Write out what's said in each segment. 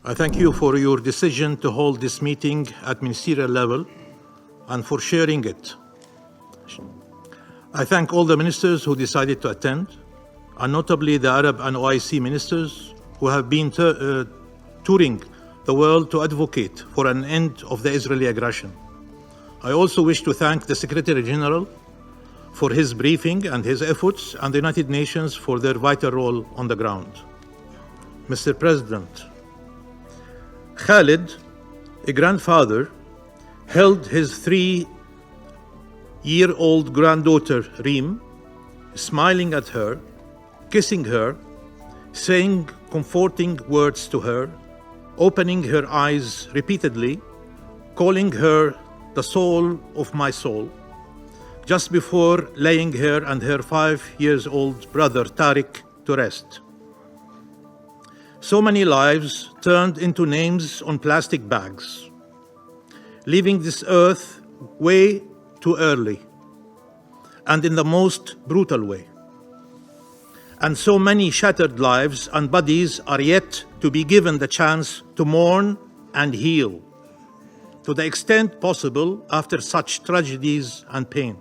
I thank you for your decision to hold this meeting at ministerial level and for sharing it. I thank all the ministers who decided to attend, and notably the Arab and OIC ministers who have been touring the world to advocate for an end of the Israeli aggression. I also wish to thank the Secretary General for his briefing and his efforts, and the United Nations for their vital role on the ground. Mr. President, Khalid, a grandfather, held his 3-year-old granddaughter, Reem, smiling at her, kissing her, saying comforting words to her, opening her eyes repeatedly, calling her the soul of my soul, just before laying her and her 5-year-old brother, Tariq, to rest. So many lives turned into names on plastic bags, leaving this earth way too early and in the most brutal way. And so many shattered lives and bodies are yet to be given the chance to mourn and heal to the extent possible after such tragedies and pain.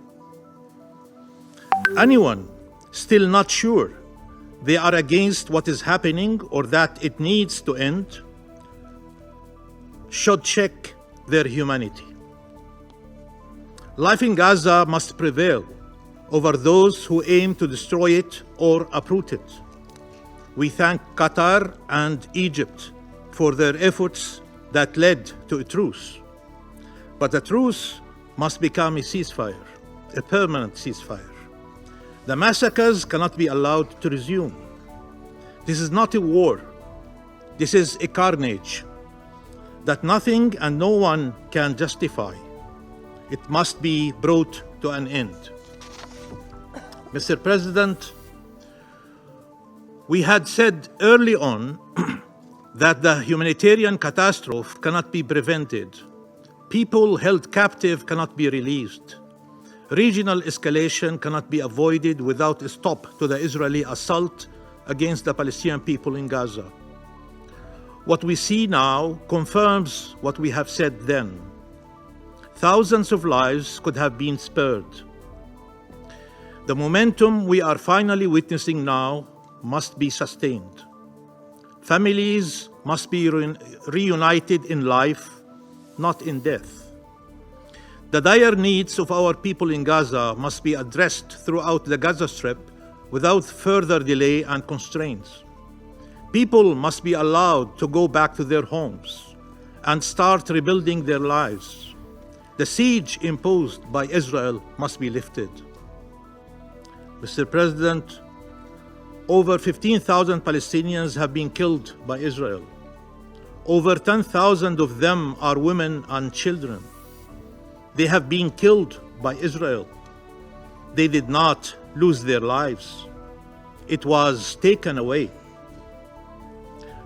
Anyone still not sure they are against what is happening or that it needs to end should check their humanity. Life in Gaza must prevail over those who aim to destroy it or uproot it. We thank Qatar and Egypt for their efforts that led to a truce. But a truce must become a ceasefire, a permanent ceasefire. The massacres cannot be allowed to resume. This is not a war. This is a carnage that nothing and no one can justify. It must be brought to an end. Mr. President, we had said early on that the humanitarian catastrophe cannot be prevented. People held captive cannot be released. Regional escalation cannot be avoided without a stop to the Israeli assault against the Palestinian people in Gaza. What we see now confirms what we have said then. Thousands of lives could have been spared. The momentum we are finally witnessing now must be sustained. Families must be reunited in life, not in death. The dire needs of our people in Gaza must be addressed throughout the Gaza Strip without further delay and constraints. People must be allowed to go back to their homes and start rebuilding their lives. The siege imposed by Israel must be lifted. Mr. President, over 15,000 Palestinians have been killed by Israel. Over 10,000 of them are women and children. They have been killed by Israel. They did not lose their lives. It was taken away.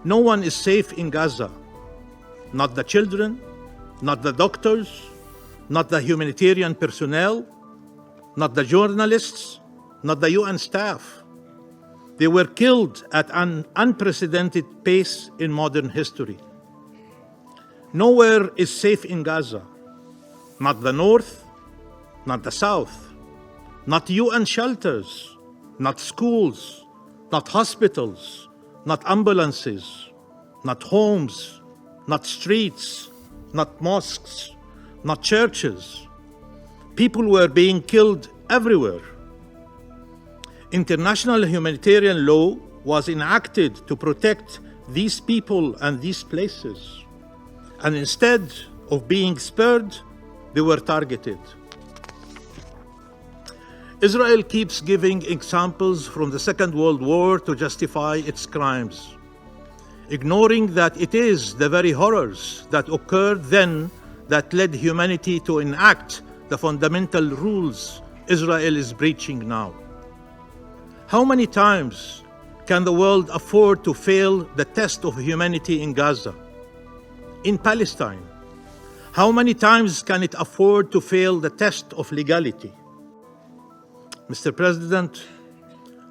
No one is safe in Gaza. Not the children, not the doctors, not the humanitarian personnel, not the journalists, not the UN staff. They were killed at an unprecedented pace in modern history. Nowhere is safe in Gaza. Not the north, not the south, not UN shelters, not schools, not hospitals, not ambulances, not homes, not streets, not mosques, not churches. People were being killed everywhere. International humanitarian law was enacted to protect these people and these places. And instead of being spared, they were targeted. Israel keeps giving examples from the Second World War to justify its crimes, ignoring that it is the very horrors that occurred then that led humanity to enact the fundamental rules Israel is breaching now. How many times can the world afford to fail the test of humanity in Gaza, in Palestine? How many times can it afford to fail the test of legality? Mr. President,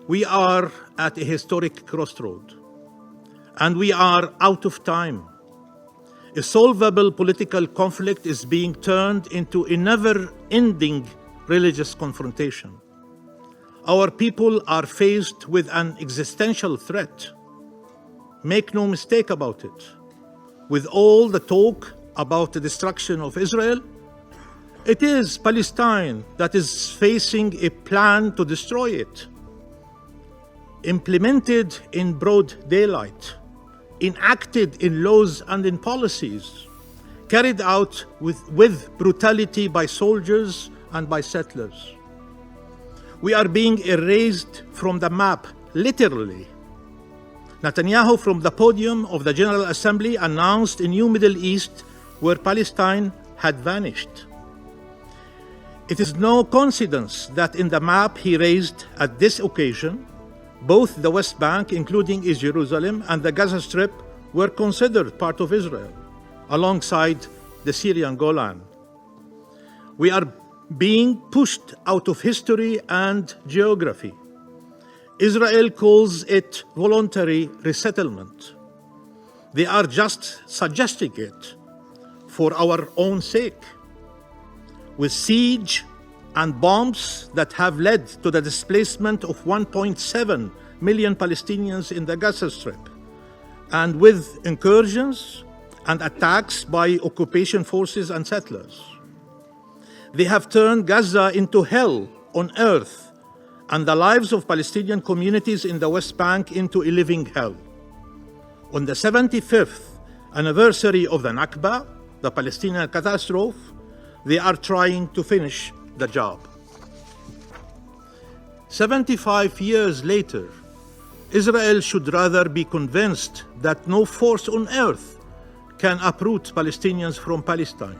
we are at a historic crossroad, and we are out of time. A solvable political conflict is being turned into a never-ending religious confrontation. Our people are faced with an existential threat. Make no mistake about it. With all the talk about the destruction of Israel, it is Palestine that is facing a plan to destroy it. Implemented in broad daylight, enacted in laws and in policies, carried out with brutality by soldiers and by settlers. We are being erased from the map, literally. Netanyahu, from the podium of the General Assembly, announced a new Middle East where Palestine had vanished. It is no coincidence that in the map he raised at this occasion, both the West Bank, including East Jerusalem, and the Gaza Strip were considered part of Israel, alongside the Syrian Golan. We are being pushed out of history and geography. Israel calls it voluntary resettlement. They are just suggesting it for our own sake. With siege and bombs that have led to the displacement of 1.7 million Palestinians in the Gaza Strip, and with incursions and attacks by occupation forces and settlers. They have turned Gaza into hell on earth and the lives of Palestinian communities in the West Bank into a living hell. On the 75th anniversary of the Nakba, the Palestinian catastrophe, they are trying to finish the job. 75 years later, Israel should rather be convinced that no force on earth can uproot Palestinians from Palestine,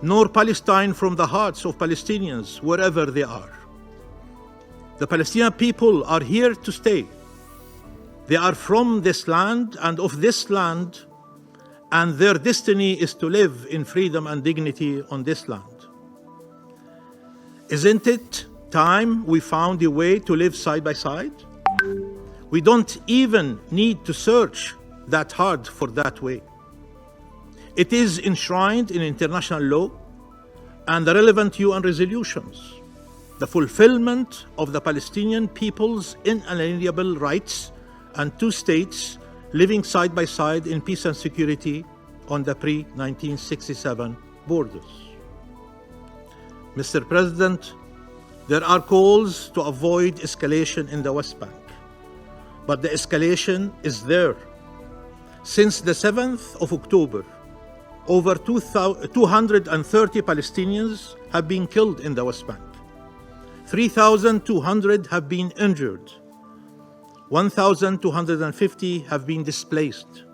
nor Palestine from the hearts of Palestinians wherever they are. The Palestinian people are here to stay. They are from this land and of this land, and their destiny is to live in freedom and dignity on this land. Isn't it time we found a way to live side by side? We don't even need to search that hard for that way. It is enshrined in international law and the relevant UN resolutions. The fulfillment of the Palestinian people's inalienable rights and two states living side by side in peace and security on the pre-1967 borders. Mr. President, there are calls to avoid escalation in the West Bank, but the escalation is there. Since the 7th of October, over 230 Palestinians have been killed in the West Bank. 3,200 have been injured. 1,250 have been displaced,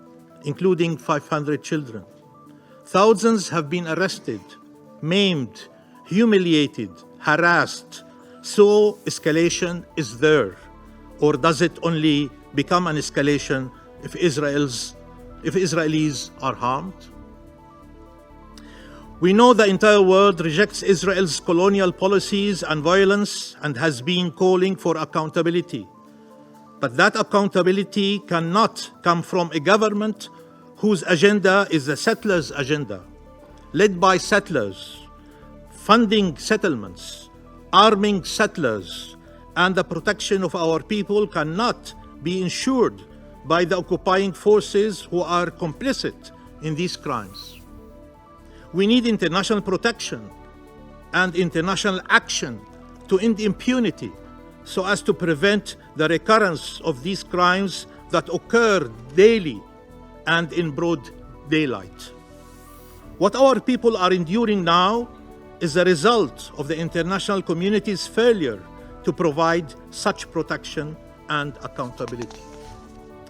including 500 children. Thousands have been arrested, maimed, humiliated, harassed. So escalation is there. Or does it only become an escalation if Israelis are harmed? We know the entire world rejects Israel's colonial policies and violence and has been calling for accountability. But that accountability cannot come from a government whose agenda is the settlers' agenda, led by settlers, funding settlements, arming settlers, and the protection of our people cannot be ensured by the occupying forces who are complicit in these crimes. We need international protection and international action to end impunity so as to prevent the recurrence of these crimes that occur daily and in broad daylight. What our people are enduring now is the result of the international community's failure to provide such protection and accountability.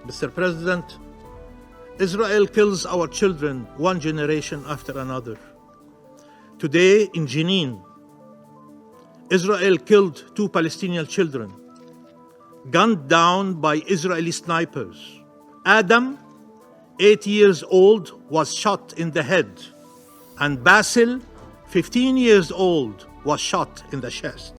Mr. President, Israel kills our children one generation after another. Today in Jenin, Israel killed 2 Palestinian children, gunned down by Israeli snipers. Adam, 8 years old, was shot in the head, and Basil, 15 years old, was shot in the chest.